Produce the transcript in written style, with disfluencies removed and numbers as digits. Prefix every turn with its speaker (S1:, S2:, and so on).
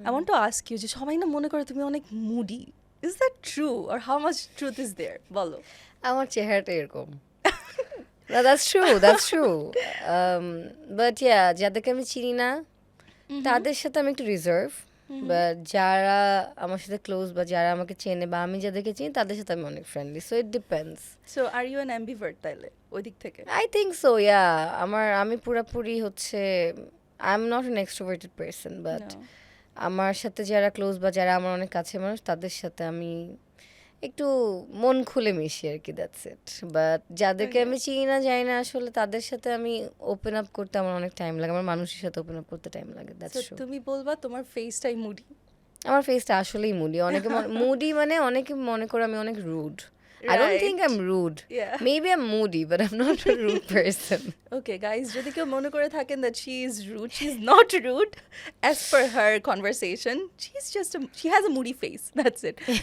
S1: I want to ask you যে সবাই না মনে করে তুমি অনেক moody. Is that true or how much truth is there? বলো।
S2: আমার চেহারাটা এরকম না, that's true বাট ইয়া যাদেরকে আমি চিনি না তাদের সাথে আমি একটু রিজার্ভ, বাট যারা আমার সাথে ক্লোজ বা যারা আমাকে চেনে বা আমি যাদেরকে চিনি তাদের সাথে আমি অনেক friendly, so it depends.
S1: So are you an ambivert তাইলে ওই দিক থেকে?
S2: I think so, yeah. আমি পুরাপুরি হচ্ছে I am not an extroverted person, but
S1: No.
S2: আমার সাথে যারা ক্লোজ বা যারা আমার অনেক কাছের মানুষ তাদের সাথে আমি একটু মন খুলে মিশি আর কি, দ্যাটস ইট। বাট যাদেরকে আমি চিনি না জানি না আসলে তাদের সাথে আমি ওপেন আপ করতে আমার অনেক টাইম লাগে, আমার মানুষের সাথে ওপেন আপ করতে টাইম লাগে,
S1: So
S2: দ্যাটস ট্রু।
S1: তুমি বলবা তোমার ফেসটাই মুডি।
S2: আমার ফেসটা আসলেই মুডি। অনেকে মুডি মানে অনেকে মনে করে আমি অনেক rude. I don't think I'm rude.
S1: Yeah.
S2: Maybe I'm moody, but I'm not a rude person.
S1: Okay, guys, যদি কেউ মনে করে থাকেন that she is rude, she is not rude. As per her conversation, she has a moody face. That's it.